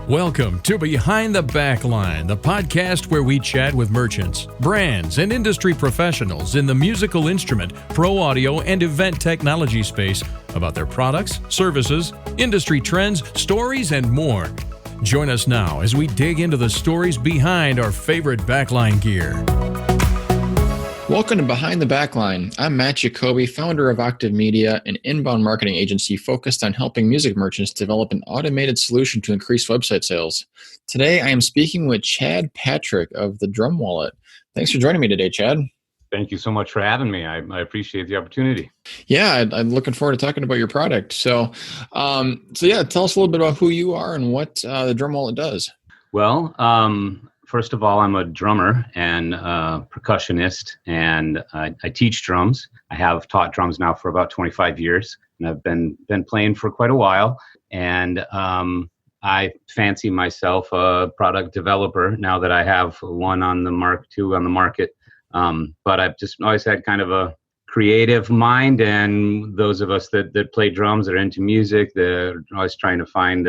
Welcome to Behind the Backline, the podcast where we chat with merchants, brands, and industry professionals in the musical instrument, pro audio, and event technology space about their products, services, industry trends, stories, and more. Join us now as we dig into the stories behind our favorite backline gear. Welcome to Behind the Backline. I'm Matt Jacoby, founder of Octave Media, an inbound marketing agency focused on helping music merchants develop an automated solution to increase website sales. Today, I am speaking with Chad Patrick of the Drum Wallet. Thanks for joining me today, Chad. Thank you so much for having me. I appreciate the opportunity. Yeah, I'm looking forward to talking about your product. So yeah, tell us a little bit about who you are and what the Drum Wallet does. Well, first of all, I'm a drummer and percussionist, and I teach drums. I have taught drums now for about 25 years, and I've been playing for quite a while. And I fancy myself a product developer now that I have one on the two on the market. But I've just always had kind of a creative mind, and those of us that play drums, that are into music, they're always trying to find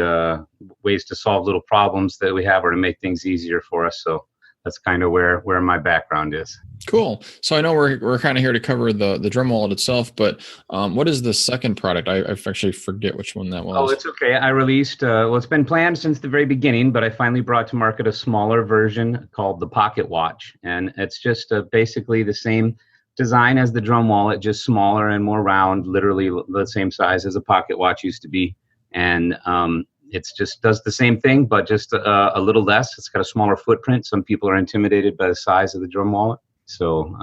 ways to solve little problems that we have or to make things easier for us. So that's kind of where my background is. Cool. So I know we're kind of here to cover the Drum Wallet itself, but what is the second product? I actually forget which one that was. Oh, it's okay. I released, well, it's been planned since the very beginning, but I finally brought to market a smaller version called the Pocket Watch. And it's just basically the same design as the Drum Wallet, just smaller and more round, literally the same size as a pocket watch used to be. And it's just does the same thing, but just a little less. It's got a smaller footprint. Some people are intimidated by the size of the Drum Wallet. So,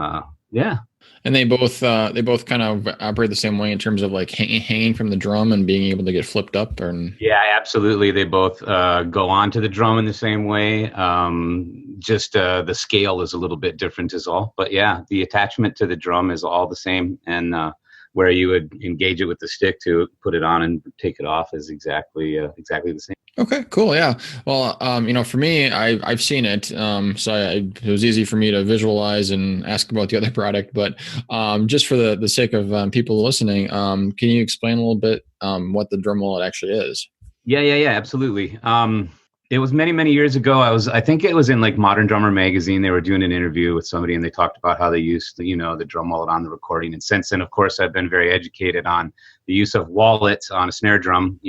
yeah. And they both kind of operate the same way in terms of like hanging from the drum and being able to get flipped up. Yeah, absolutely. They both go onto the drum in the same way. Just the scale is a little bit different is all. But yeah, the attachment to the drum is all the same. And where you would engage it with the stick to put it on and take it off is exactly the same. Okay, cool. Yeah. Well, for me, I've seen it. So it was easy for me to visualize and ask about the other product, but just for the sake of people listening, can you explain a little bit what the Drum Wallet actually is? Yeah, absolutely. It was many, many years ago. I think it was in like Modern Drummer magazine. They were doing an interview with somebody and they talked about how they used the Drum Wallet on the recording. And since then, of course, I've been very educated on the use of wallets on a snare drum,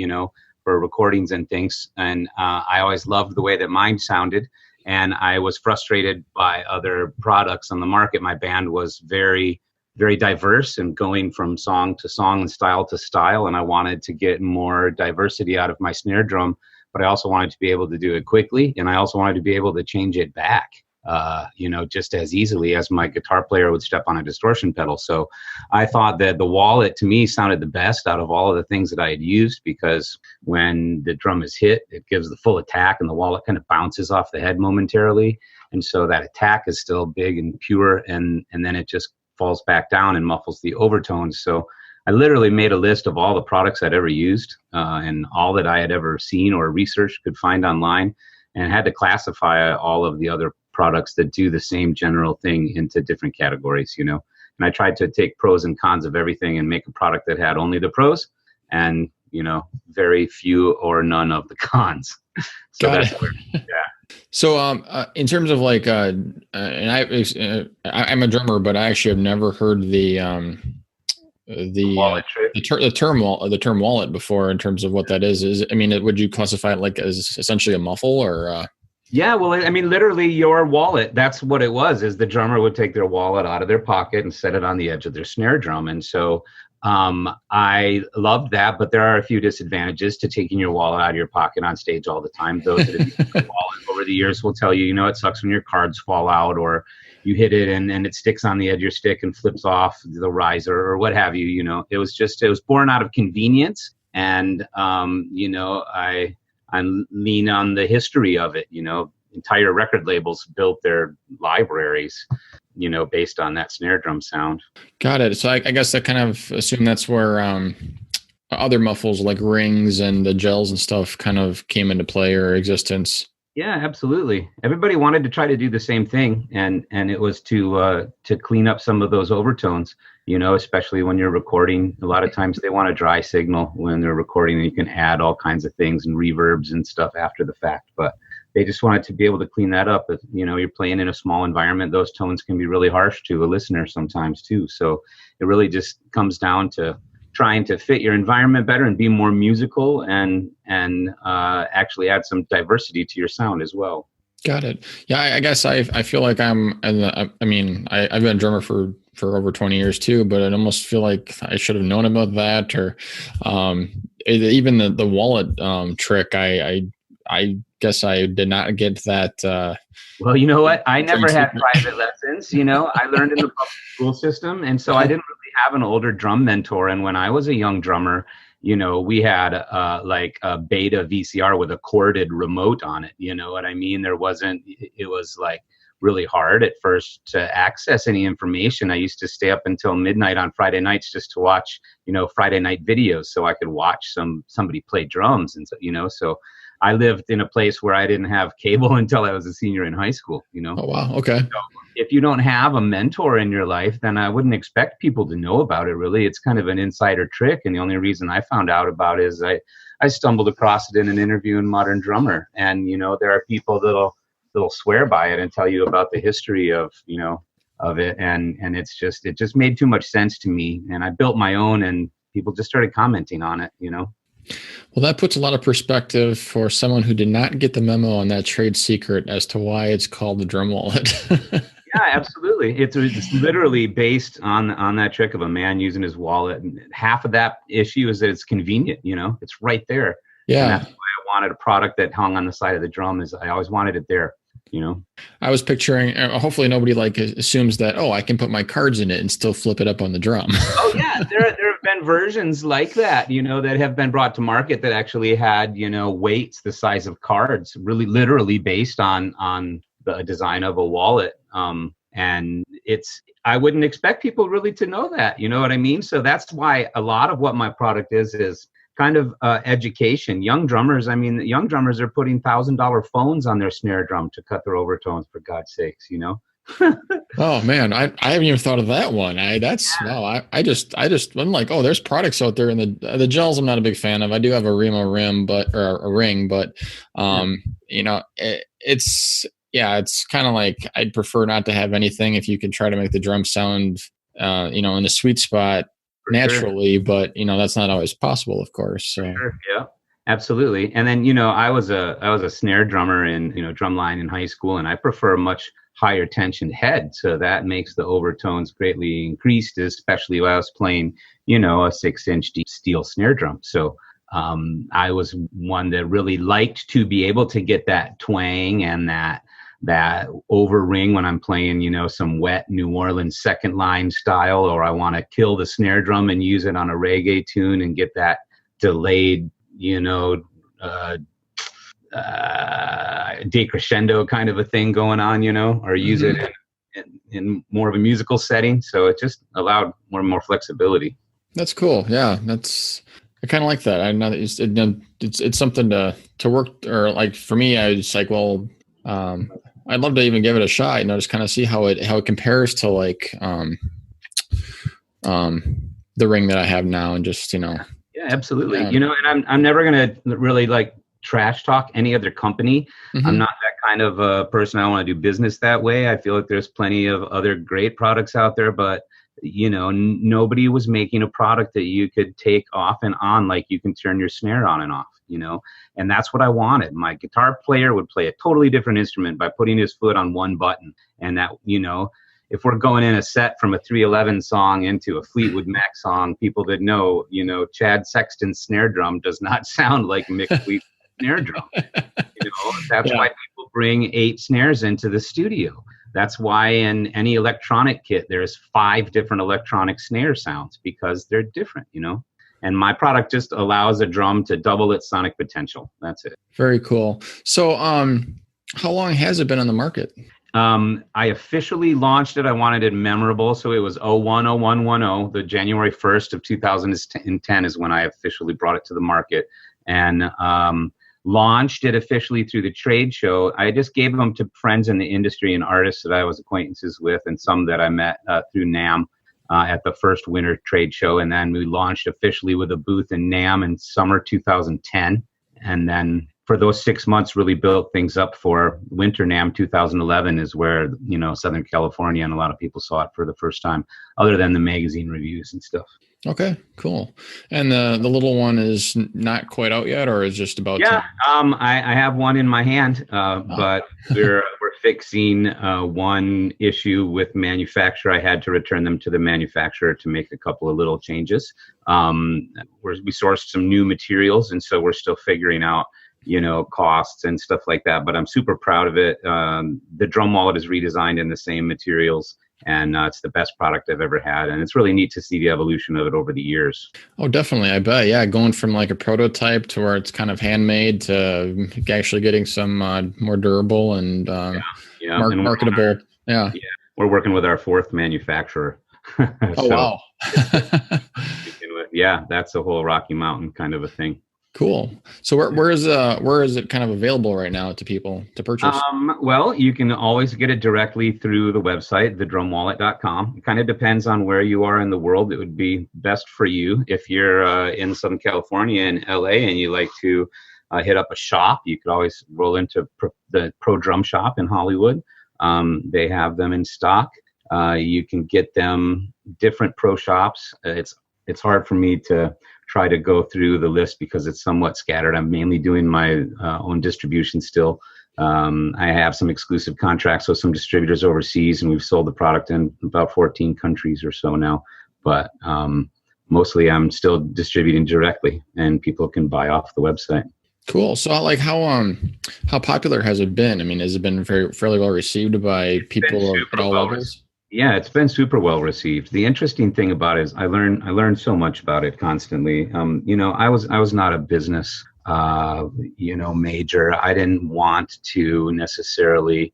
for recordings and things. And I always loved the way that mine sounded. And I was frustrated by other products on the market. My band was very, very diverse and going from song to song and style to style. And I wanted to get more diversity out of my snare drum, but I also wanted to be able to do it quickly. And I also wanted to be able to change it back, just as easily as my guitar player would step on a distortion pedal. So I thought that the wallet to me sounded the best out of all of the things that I had used, because when the drum is hit, it gives the full attack and the wallet kind of bounces off the head momentarily. And so that attack is still big and pure. And then it just falls back down and muffles the overtones. So I literally made a list of all the products I'd ever used and all that I had ever seen or researched, could find online, and had to classify all of the other products that do the same general thing into different categories, And I tried to take pros and cons of everything and make a product that had only the pros and, very few or none of the cons. So Got it. Yeah. So, in terms of like, and I'm a drummer, but I actually have never heard the term wallet before in terms of what that is. Would you classify it like as essentially a muffle or? Yeah, well, literally your wallet, that's what it was, is the drummer would take their wallet out of their pocket and set it on the edge of their snare drum. And so I loved that, but there are a few disadvantages to taking your wallet out of your pocket on stage all the time. Those that have used the wallet over the years will tell you, it sucks when your cards fall out or you hit it and it sticks on the edge of your stick and flips off the riser or what have you. It was born out of convenience. And, I lean on the history of it. Entire record labels built their libraries, based on that snare drum sound. Got it. So I guess I kind of assume that's where other muffles like rings and the gels and stuff kind of came into play or existence. Yeah, absolutely. Everybody wanted to try to do the same thing, and it was to clean up some of those overtones. especially when you're recording. A lot of times they want a dry signal when they're recording, and you can add all kinds of things and reverbs and stuff after the fact. But they just wanted to be able to clean that up. If, you're playing in a small environment, those tones can be really harsh to a listener sometimes too. So it really just comes down to trying to fit your environment better and be more musical and actually add some diversity to your sound as well. Got it. Yeah, I guess I feel like I've been a drummer for over 20 years too, but I almost feel like I should have known about that, or even the wallet trick. I guess I did not get that. Well, you know what? I never had private lessons. I learned in the public school system, and so I didn't really have an older drum mentor. And when I was a young drummer, we had like a beta VCR with a corded remote on it. You know what I mean? It was like really hard at first to access any information. I used to stay up until midnight on Friday nights just to watch, Friday night videos so I could watch somebody play drums. And so I lived in a place where I didn't have cable until I was a senior in high school, Oh, wow. Okay. So if you don't have a mentor in your life, then I wouldn't expect people to know about it, really. It's kind of an insider trick. And the only reason I found out about it is I stumbled across it in an interview in Modern Drummer. And, there are people that'll swear by it and tell you about the history of it. And it just made too much sense to me. And I built my own, and people just started commenting on it, Well, that puts a lot of perspective for someone who did not get the memo on that trade secret as to why it's called the drum wallet. Yeah, absolutely. It's literally based on that trick of a man using his wallet. And half of that issue is that it's convenient, it's right there. Yeah. And that's why I wanted a product that hung on the side of the drum. Is I always wanted it there. I was picturing, hopefully nobody assumes that, I can put my cards in it and still flip it up on the drum. Oh yeah. There have been versions like that, that have been brought to market that actually had, weights the size of cards, really literally based on the design of a wallet. And I wouldn't expect people really to know that, you know what I mean? So that's why a lot of what my product is kind of education. Young drummers are putting $1,000 phones on their snare drum to cut their overtones, for God's sakes, Oh man, I haven't even thought of that one. I'm like, there's products out there, and the gels I'm not a big fan of. I do have a Remo rim, or a ring, but it's kind of like I'd prefer not to have anything if you can try to make the drum sound in the sweet spot naturally, but that's not always possible, of course. So. Sure. Yeah, absolutely. And then I was a snare drummer in drumline in high school, and I prefer a much higher tension head, so that makes the overtones greatly increased, especially when I was playing a 6-inch deep steel snare drum. So I was one that really liked to be able to get that twang and that over ring when I'm playing, some wet New Orleans second line style, or I want to kill the snare drum and use it on a reggae tune and get that delayed, decrescendo kind of a thing going on, or use it in more of a musical setting. So it just allowed more flexibility. That's cool. Yeah, I kind of like that. I know it's something to work, or like for me, I was like, I'd love to even give it a shot, just kind of see how it compares to like the ring that I have now, and just Yeah, absolutely. Yeah. And I'm never gonna really like trash talk any other company. Mm-hmm. I'm not that kind of a person. I don't want to do business that way. I feel like there's plenty of other great products out there, but nobody was making a product that you could take off and on, like you can turn your snare on and off, and that's what I wanted. My guitar player would play a totally different instrument by putting his foot on one button. And that, if we're going in a set from a 311 song into a Fleetwood Mac song, people that know, Chad Sexton's snare drum does not sound like Mick Fleetwood's snare drum. That's why people bring 8 snares into the studio. That's why in any electronic kit, there's 5 different electronic snare sounds, because they're different, And my product just allows a drum to double its sonic potential. That's it. Very cool. So how long has it been on the market? I officially launched it. I wanted it memorable. So it was 01/01/10. The January 1st of 2010 is when I officially brought it to the market. And launched it officially through the trade show. I just gave them to friends in the industry and artists that I was acquaintances with, and some that I met through NAMM. at the first winter trade show. And then we launched officially with a booth in NAMM in summer 2010. And then for those 6 months, really built things up for winter NAMM 2011 is where, Southern California and a lot of people saw it for the first time, other than the magazine reviews and stuff. Okay, cool. And the little one is not quite out yet, or is just about? Yeah, I have one in my hand, but we're fixing one issue with manufacturer. I had to return them to the manufacturer to make a couple of little changes. We sourced some new materials, and so we're still figuring out costs and stuff like that. But I'm super proud of it. The drum wallet is redesigned in the same materials. And it's the best product I've ever had. And it's really neat to see the evolution of it over the years. Oh, definitely. I bet. Yeah. Going from like a prototype to where it's kind of handmade to actually getting some more durable and marketable. Yeah. We're working with our fourth manufacturer. Oh, wow. Yeah. That's a whole Rocky Mountain kind of a thing. Cool. So where is it kind of available right now to people to purchase? Well, you can always get it directly through the website, thedrumwallet.com. It kind of depends on where you are in the world. It would be best for you if you're in Southern California and LA and you like to hit up a shop. You could always roll into the Pro Drum Shop in Hollywood. They have them in stock. You can get them different pro shops. It's hard for me to try to go through the list because it's somewhat scattered. I'm mainly doing my own distribution still. I have some exclusive contracts with some distributors overseas, and we've sold the product in about 14 countries or so now. But mostly I'm still distributing directly, and people can buy off the website. Cool. So like how popular has it been? I mean, has it been fairly well received by people at all levels? Yeah, it's been super well received. The interesting thing about it is I learned so much about it constantly. I was not a business major. I didn't want to necessarily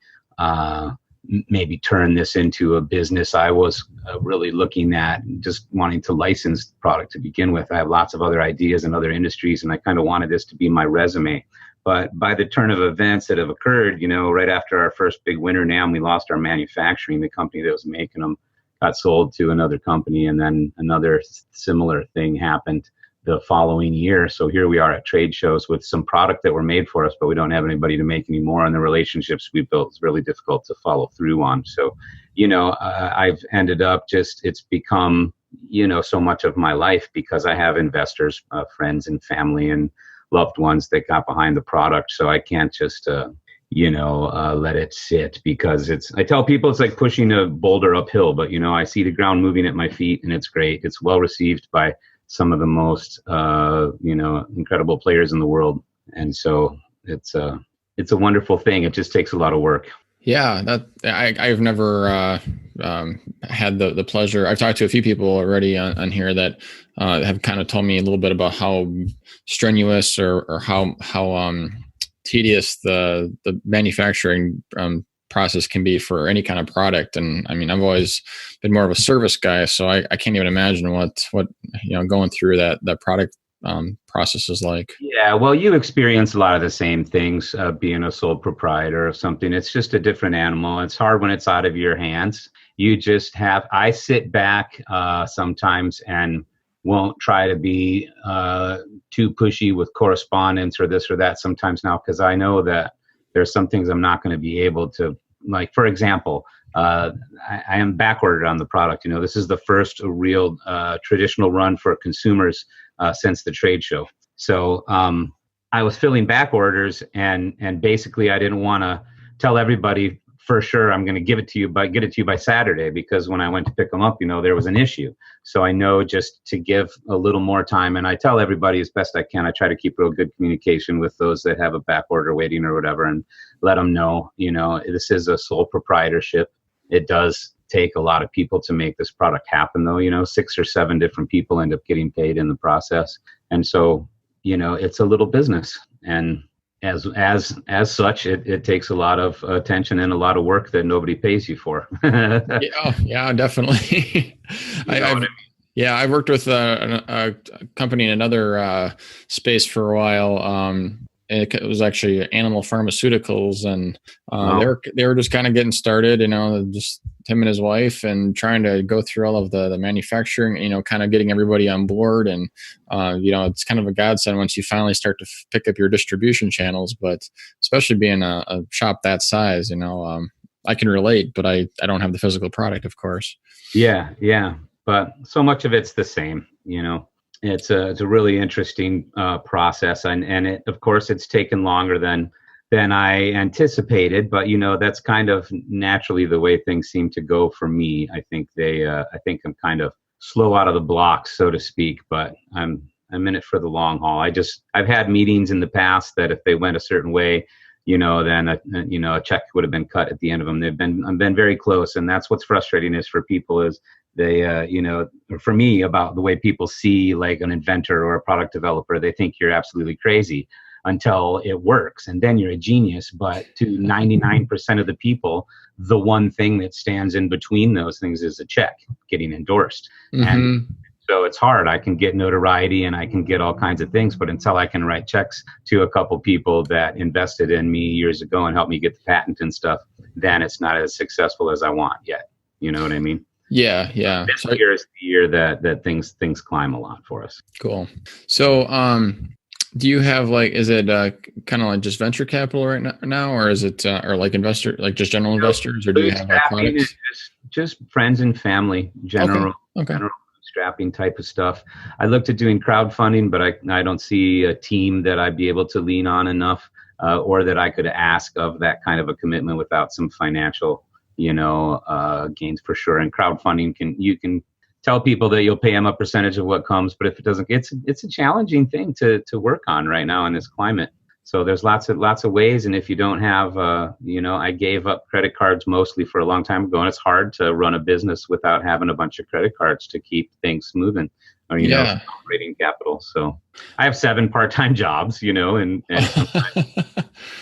maybe turn this into a business. I was really looking at just wanting to license the product to begin with. I have lots of other ideas in other industries, and I kind of wanted this to be my resume. But by the turn of events that have occurred, right after our first big winter NAMM, we lost our manufacturing. The company that was making them got sold to another company, and then another similar thing happened the following year. So here we are at trade shows with some product that were made for us, but we don't have anybody to make anymore. And the relationships we built is really difficult to follow through on. So, I've ended up it's become, so much of my life because I have investors, friends and family and loved ones that got behind the product. So I can't just, let it sit because I tell people it's like pushing a boulder uphill, but, I see the ground moving at my feet and it's great. It's well received by some of the most, incredible players in the world. And so it's a wonderful thing. It just takes a lot of work. Yeah, I've never had the pleasure. I've talked to a few people already on here that have kind of told me a little bit about how strenuous or how tedious the manufacturing process can be for any kind of product. And I mean, I've always been more of a service guy, so I can't even imagine what going through that product process is like. Yeah, well, you experience a lot of the same things being a sole proprietor of something. It's just a different animal. It's hard when it's out of your hands. I sit back sometimes and won't try to be too pushy with correspondence or this or that sometimes now, because I know that there's some things I'm not going to be able to, like, for example, I am backordered on the product. This is the first real traditional run for consumers since the trade show. So I was filling back orders, and basically I didn't want to tell everybody for sure I'm going to get it to you by Saturday, because when I went to pick them up, there was an issue. So I know just to give a little more time, and I tell everybody as best I can. I try to keep real good communication with those that have a back order waiting or whatever, and let them know, this is a sole proprietorship. It does take a lot of people to make this product happen, though. 6 or 7 different people end up getting paid in the process, and so it's a little business, and as such, it takes a lot of attention and a lot of work that nobody pays you for. Yeah, definitely. I worked with a company in another space for a while. It was actually animal pharmaceuticals, and they were just kind of getting started, just him and his wife, and trying to go through all of the manufacturing, kind of getting everybody on board. And, it's kind of a godsend once you finally start to pick up your distribution channels, but especially being a shop that size, I can relate, but I don't have the physical product, of course. Yeah. But so much of it's the same, It's a really interesting process, and it, of course, it's taken longer than I anticipated. But that's kind of naturally the way things seem to go for me. I think I'm kind of slow out of the blocks, so to speak. But I'm in it for the long haul. I've had meetings in the past that if they went a certain way, then a check would have been cut at the end of them. I've been very close, and that's what's frustrating is for people is they, for me, about the way people see like an inventor or a product developer, they think you're absolutely crazy until it works, and then you're a genius. But to 99% of the people, the one thing that stands in between those things is a check getting endorsed. Mm-hmm. And so it's hard. I can get notoriety and I can get all kinds of things, but until I can write checks to a couple people that invested in me years ago and helped me get the patent and stuff, then it's not as successful as I want yet. You know what I mean? Yeah. This year is the year that things climb a lot for us. Cool. So, do you have is it kind of like just venture capital right now, or is it or like investor, like just general investors, or do you have products? Just friends and family, general bootstrapping type of stuff. I looked at doing crowdfunding, but I don't see a team that I'd be able to lean on enough, or that I could ask of that kind of a commitment without some financial, gains for sure. And crowdfunding you can tell people that you'll pay them a percentage of what comes, but if it doesn't, it's a challenging thing to work on right now in this climate. So there's lots of ways. And if you don't have, I gave up credit cards mostly for a long time ago, and it's hard to run a business without having a bunch of credit cards to keep things moving, or, operating capital. So I have 7 part-time jobs, and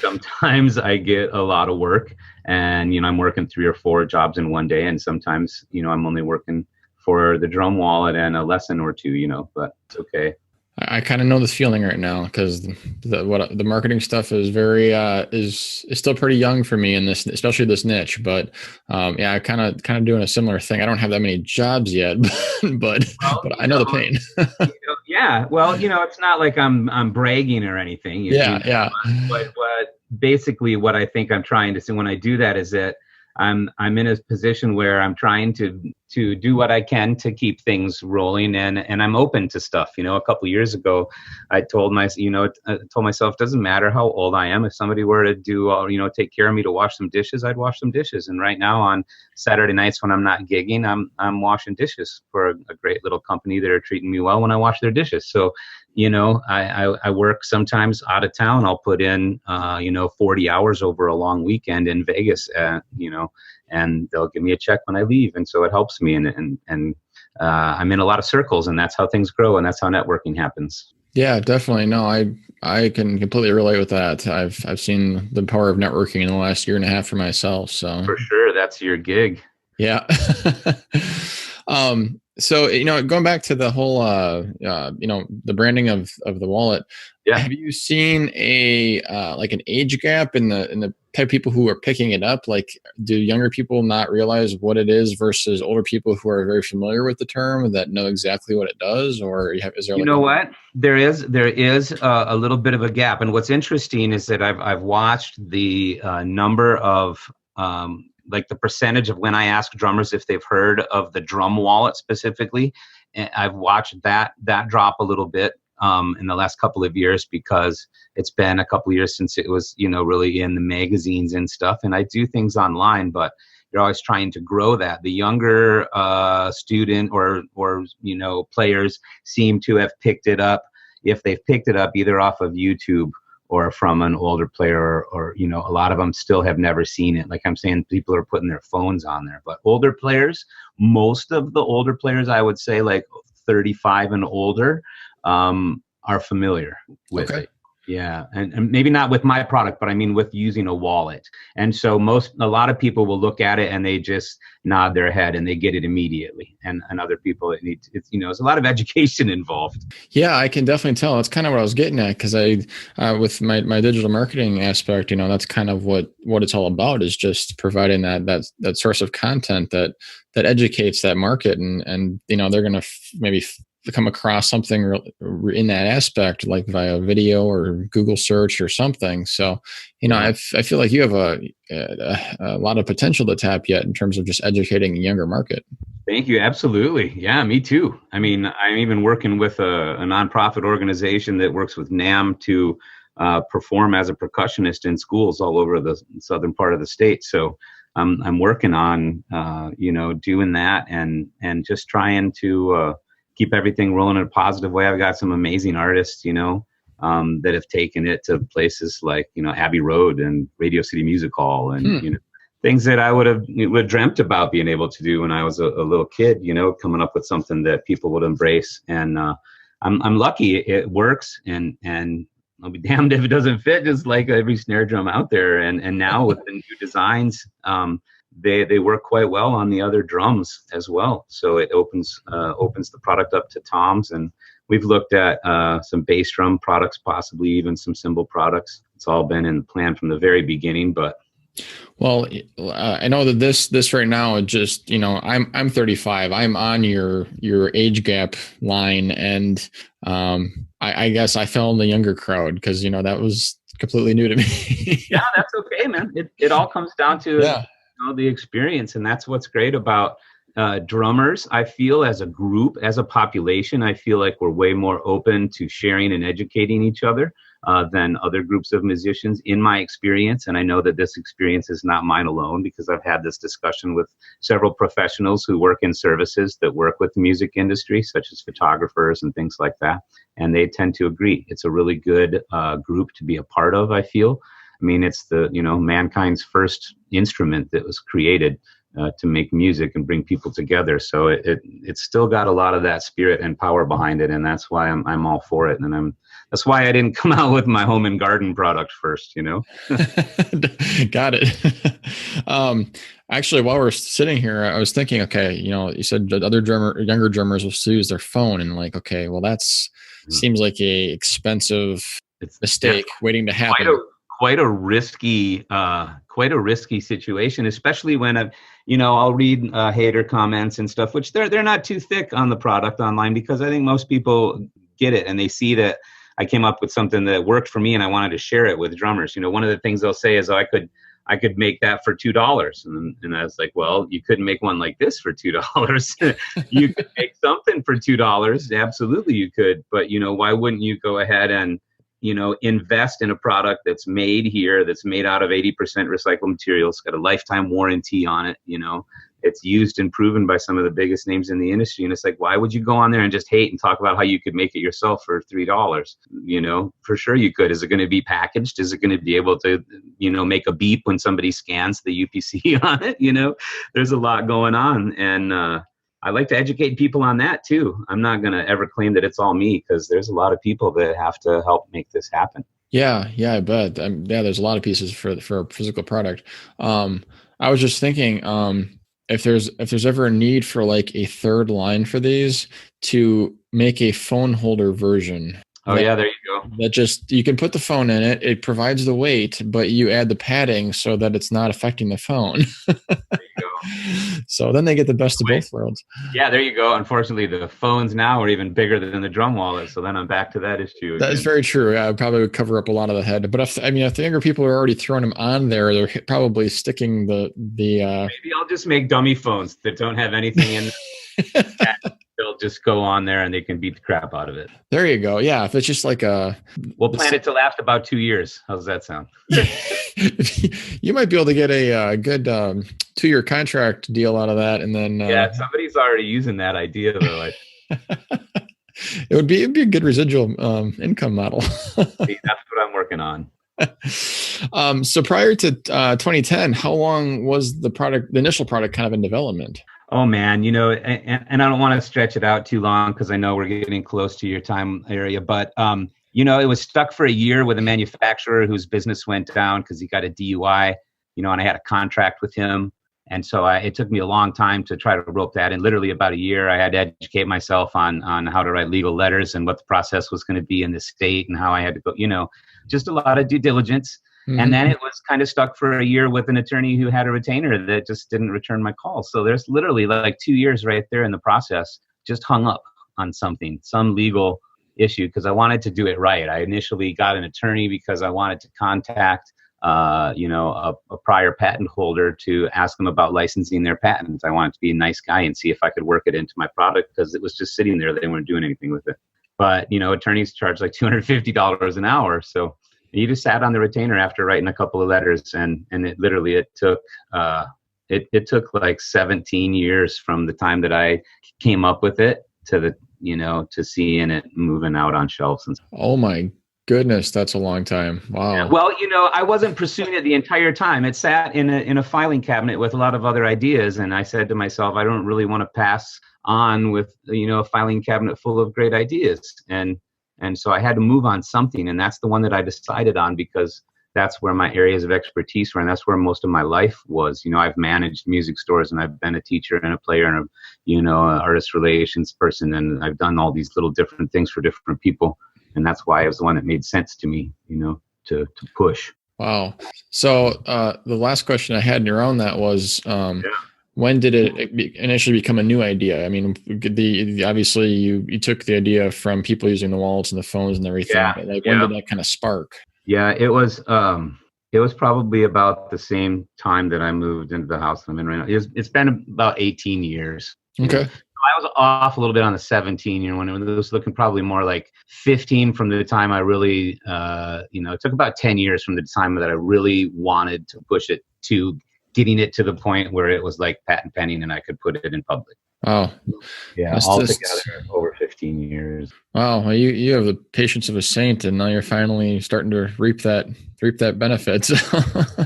sometimes I get a lot of work, and, I'm working 3 or 4 jobs in one day. And sometimes, I'm only working for the drum wallet and a lesson or 2, but it's okay. I kind of know this feeling right now, because the marketing stuff is very is still pretty young for me in this, especially this niche. But I kind of doing a similar thing. I don't have that many jobs yet, but I know the pain. Yeah, well, it's not like I'm bragging or anything. Yeah. But basically, what I think I'm trying to say when I do that is that I'm in a position where I'm trying to do what I can to keep things rolling, and I'm open to stuff. A couple of years ago, I told myself, it doesn't matter how old I am. If somebody were to do, take care of me to wash some dishes, I'd wash some dishes. And right now on Saturday nights when I'm not gigging, I'm washing dishes for a great little company that are treating me well when I wash their dishes. So, I work sometimes out of town. I'll put in, 40 hours over a long weekend in Vegas, and they'll give me a check when I leave. And so it helps me. And I'm in a lot of circles, and that's how things grow. And that's how networking happens. Yeah, definitely. No, I can completely relate with that. I've seen the power of networking in the last year and a half for myself. So for sure, that's your gig. Yeah. So, going back to the whole, the branding of the wallet, have you seen an age gap in the type of people who are picking it up? Like, do younger people not realize what it is versus older people who are very familiar with the term that know exactly what it does? Or is there what? There is a little bit of a gap. And what's interesting is that I've watched the number of, like the percentage of when I ask drummers if they've heard of the drum wallet specifically, and I've watched that drop a little bit in the last couple of years, because it's been a couple of years since it was, really in the magazines and stuff. And I do things online, but you're always trying to grow that. The younger student or players seem to have picked it up, if they've picked it up either off of YouTube or from an older player, or a lot of them still have never seen it. Like I'm saying, people are putting their phones on there. But older players, most of the older players, I would say like 35 and older, are familiar with it. Yeah, and maybe not with my product, but I mean with using a wallet. And so a lot of people will look at it and they just nod their head and they get it immediately. And other people, it's there's a lot of education involved. Yeah, I can definitely tell. That's kind of what I was getting at, because with my digital marketing aspect, that's kind of what it's all about, is just providing that source of content that educates that market, and they're going to maybe come across something in that aspect, like via video or Google search or something. So, I feel like you have a lot of potential to tap yet in terms of just educating a younger market. Thank you. Absolutely. Yeah, me too. I mean, I'm even working with a nonprofit organization that works with NAMM to perform as a percussionist in schools all over the southern part of the state. So I'm working on, doing that and just trying to keep everything rolling in a positive way. I've got some amazing artists, that have taken it to places like, Abbey Road and Radio City Music Hall and, things that I would have dreamt about being able to do when I was a little kid, coming up with something that people would embrace. And I'm lucky it works, and I'll be damned if it doesn't fit, just like every snare drum out there. And now with the new designs, they work quite well on the other drums as well. So it opens the product up to toms, and we've looked at some bass drum products, possibly even some cymbal products. It's all been in the plan from the very beginning. But well, I know that this right now, just I'm 35. I'm on your age gap line, and I guess I fell in the younger crowd because that was completely new to me. Yeah, that's okay, man. It all comes down to the experience, and that's what's great about drummers. I feel as a group, as a population, I feel like we're way more open to sharing and educating each other than other groups of musicians, in my experience. And I know that this experience is not mine alone, because I've had this discussion with several professionals who work in services that work with the music industry, such as photographers and things like that. And they tend to agree. It's a really good group to be a part of, I feel. I mean, it's the, mankind's first instrument that was created to make music and bring people together. So it's still got a lot of that spirit and power behind it, and that's why I'm all for it. And that's why I didn't come out with my home and garden product first. Got it. Actually, while we're sitting here, I was thinking, okay, you said that younger drummers will still use their phone, and like, okay, well, seems like a expensive mistake waiting to happen. Quite a risky situation, especially when I'll read hater comments and stuff, which they're not too thick on the product online, because I think most people get it and they see that I came up with something that worked for me and I wanted to share it with drummers. One of the things they'll say is, I could make that for $2, and I was like, well, you couldn't make one like this for $2. You could make something for $2, absolutely you could, but why wouldn't you go ahead and invest in a product that's made here, that's made out of 80% recycled materials, got a lifetime warranty on it. It's used and proven by some of the biggest names in the industry. And it's like, why would you go on there and just hate and talk about how you could make it yourself for $3? For sure you could. Is it going to be packaged? Is it going to be able to, make a beep when somebody scans the UPC on it? There's a lot going on. And, I like to educate people on that too. I'm not going to ever claim that it's all me, because there's a lot of people that have to help make this happen. Yeah, I bet. There's a lot of pieces for a physical product. I was just thinking, if there's ever a need for like a third line for these, to make a phone holder version. Yeah, there you go. That just, you can put the phone in it. It provides the weight, but you add the padding so that it's not affecting the phone. There you go. So then they get the best of both worlds. Yeah, there you go. Unfortunately, the phones now are even bigger than the drum wallet. So then I'm back to that issue again. That is very true. I probably would cover up a lot of the head. But if the younger people are already throwing them on there, they're probably sticking the. Maybe I'll just make dummy phones that don't have anything in them. They'll just go on there and they can beat the crap out of it. There you go. Yeah, if it's just like we'll plan it to last about 2 years. How's that sound? You might be able to get a good 2-year contract deal out of that, and then somebody's already using that idea though. It'd be a good residual income model. See, that's what I'm working on. So prior to 2010, how long was the initial product kind of in development? Oh man, and I don't want to stretch it out too long, because I know we're getting close to your time area, but it was stuck for a year with a manufacturer whose business went down because he got a DUI, and I had a contract with him. And so it took me a long time to try to rope that in. Literally about a year, I had to educate myself on how to write legal letters and what the process was going to be in the state and how I had to go, just a lot of due diligence. Mm-hmm. And then it was kind of stuck for a year with an attorney who had a retainer that just didn't return my calls. So there's literally like 2 years right there in the process, just hung up on some legal issue because I wanted to do it right. I initially got an attorney because I wanted to contact a prior patent holder to ask them about licensing their patents. I wanted to be a nice guy and see if I could work it into my product because it was just sitting there. They weren't doing anything with it. But, attorneys charge like $250 an hour. So you just sat on the retainer after writing a couple of letters. And it took like 17 years from the time that I came up with it to to seeing it moving out on shelves. And oh my goodness, that's a long time. Wow. Yeah, well, I wasn't pursuing it the entire time. It sat in a filing cabinet with a lot of other ideas. And I said to myself, I don't really want to pass on with, a filing cabinet full of great ideas. And so I had to move on something. And that's the one that I decided on because that's where my areas of expertise were. And that's where most of my life was. I've managed music stores and I've been a teacher and a player and an artist relations person. And I've done all these little different things for different people. And that's why it was the one that made sense to me, to push. Wow. So the last question I had around that was, when did it initially become a new idea? I mean, obviously you took the idea from people using the wallets and the phones and everything. Yeah. But when did that kind of spark? Yeah, it was probably about the same time that I moved into the house I'm in right now. It's been about 18 years. Okay. I was off a little bit on the 17 year one. It was looking probably more like 15 from the time I really, it took about 10 years from the time that I really wanted to push it to getting it to the point where it was like patent pending and I could put it in public. Oh, yeah. Altogether over 15 years. Wow. Well, you have the patience of a saint and now you're finally starting to reap that benefit.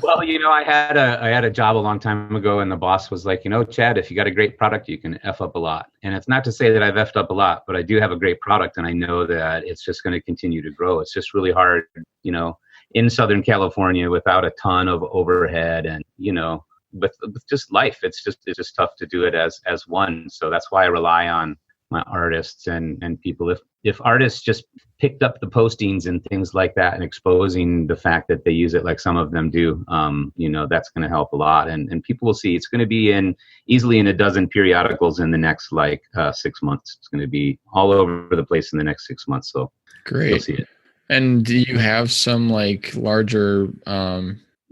Well, I had a job a long time ago and the boss was like, Chad, if you got a great product, you can F up a lot. And it's not to say that I've F'd up a lot, but I do have a great product and I know that it's just going to continue to grow. It's just really hard, in Southern California without a ton of overhead and, with just life, it's just tough to do it as one. So that's why I rely on my artists and people. If artists just picked up the postings and things like that and exposing the fact that they use it like some of them do, that's going to help a lot. And people will see it's going to be easily in a dozen periodicals in the next 6 months. It's going to be all over the place in the next 6 months. So great. You'll see it. And do you have some larger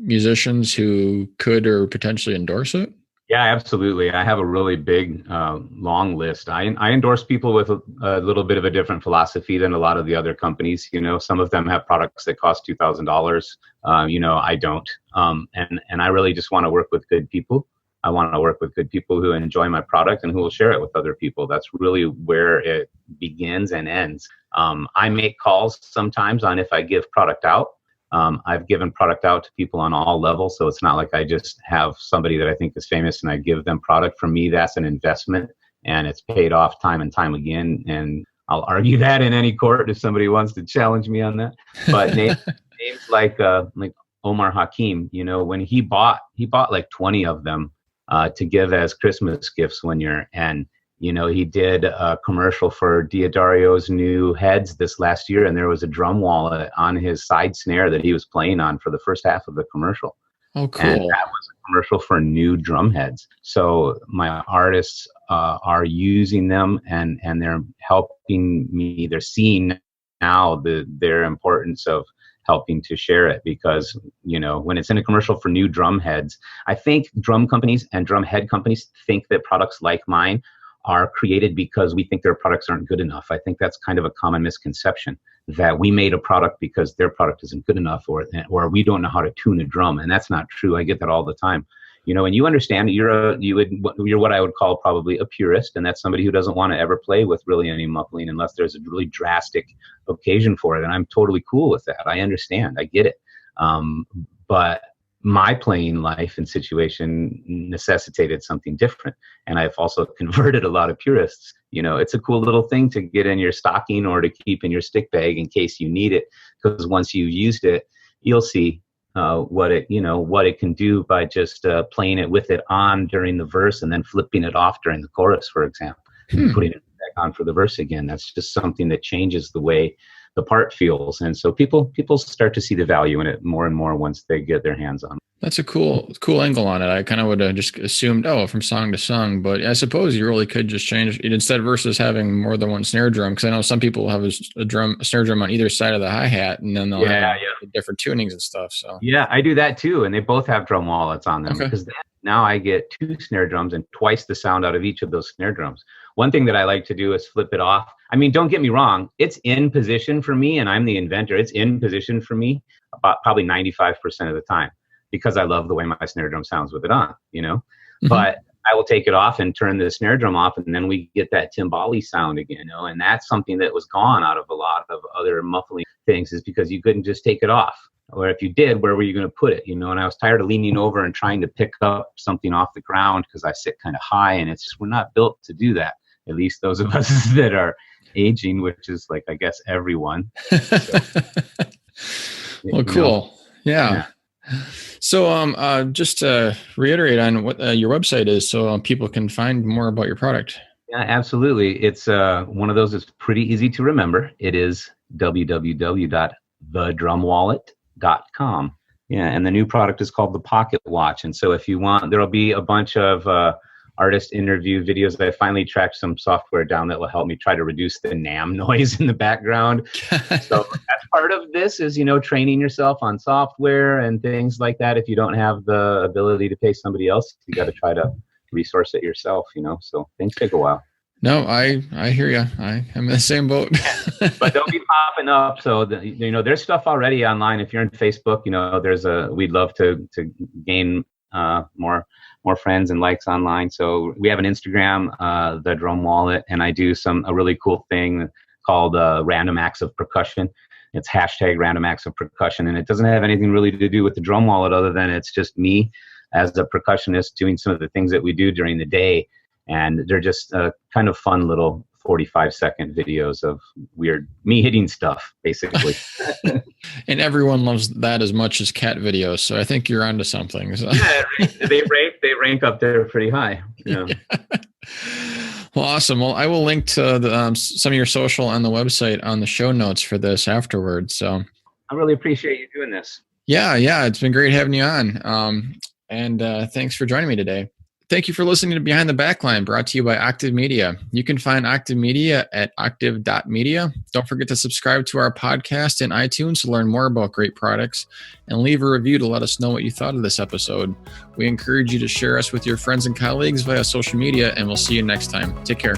musicians who could or potentially endorse it? Yeah, absolutely. I have a really big, long list. I endorse people with a little bit of a different philosophy than a lot of the other companies. Some of them have products that cost $2,000. I don't. And I really just want to work with good people. I want to work with good people who enjoy my product and who will share it with other people. That's really where it begins and ends. I make calls sometimes on if I give product out. I've given product out to people on all levels, so it's not like I just have somebody that I think is famous and I give them product. For me, that's an investment, and it's paid off time and time again. And I'll argue that in any court if somebody wants to challenge me on that. But names like Omar Hakim, when he bought like 20 of them to give as Christmas gifts one year, and he did a commercial for Diodario's new heads this last year, and there was a drum wallet on his side snare that he was playing on for the first half of the commercial. Oh, cool. And that was a commercial for new drum heads. So my artists are using them and they're helping me. They're seeing now their importance of helping to share it because, when it's in a commercial for new drum heads, I think drum companies and drum head companies think that products like mine are created because we think their products aren't good enough. I think that's kind of a common misconception that we made a product because their product isn't good enough or we don't know how to tune a drum. And that's not true. I get that all the time. And you understand you're what I would call probably a purist. And that's somebody who doesn't want to ever play with really any muffling unless there's a really drastic occasion for it. And I'm totally cool with that. I understand. I get it. But my playing life and situation necessitated something different. And I've also converted a lot of purists. It's a cool little thing to get in your stocking or to keep in your stick bag in case you need it, because once you've used it, you'll see what it can do by just playing it with it on during the verse and then flipping it off during the chorus, for example, and putting it back on for the verse again. That's just something that changes the way the part feels. And so people start to see the value in it more and more once they get their hands on it. That's a cool angle on it. I kind of would have just assumed, from song to song, but I suppose you really could just change it instead versus having more than one snare drum. Because I know some people have a snare drum on either side of the hi-hat, and then they'll have different tunings and stuff. So yeah, I do that too, and they both have drum wallets on them because now I get 2 snare drums and twice the sound out of each of those snare drums. One thing that I like to do is flip it off. I mean, don't get me wrong, it's in position for me, and I'm the inventor. It's in position for me about probably 95% of the time, because I love the way my snare drum sounds with it on, but I will take it off and turn the snare drum off, and then we get that timbali sound again, and that's something that was gone out of a lot of other muffling things, is because you couldn't just take it off. Or if you did, where were you going to put it? And I was tired of leaning over and trying to pick up something off the ground because I sit kind of high, and it's just, we're not built to do that. At least those of us that are aging, which is like, I guess, everyone. So, well, cool. Yeah. So just to reiterate on what your website is so people can find more about your product. Yeah, absolutely. It's one of those that's pretty easy to remember. It is www.thedrumwallet.com. Yeah, and the new product is called the Pocket Watch. And so if you want, there'll be a bunch of artist interview videos. I finally tracked some software down that will help me try to reduce the NAM noise in the background. So that's part of this is, training yourself on software and things like that. If you don't have the ability to pay somebody else, you got to try to resource it yourself, so things take a while. No, I hear you. I'm in the same boat. But don't be popping up. So there's stuff already online. If you're on Facebook, we'd love to gain more friends and likes online. So we have an Instagram, the Drum Wallet, and I do a really cool thing called Random Acts of Percussion. It's hashtag Random Acts of Percussion, and it doesn't have anything really to do with the Drum Wallet other than it's just me as a percussionist doing some of the things that we do during the day. And they're just kind of fun little 45-second videos of weird me hitting stuff, basically. And everyone loves that as much as cat videos. So I think you're onto something. So. Yeah, they rank up there pretty high. Yeah. Well, awesome. Well, I will link to some of your social on the website on the show notes for this afterwards. So I really appreciate you doing this. Yeah. It's been great having you on. And thanks for joining me today. Thank you for listening to Behind the Backline, brought to you by Octave Media. You can find Octave Media at octave.media. Don't forget to subscribe to our podcast in iTunes to learn more about great products, and leave a review to let us know what you thought of this episode. We encourage you to share us with your friends and colleagues via social media, and we'll see you next time. Take care.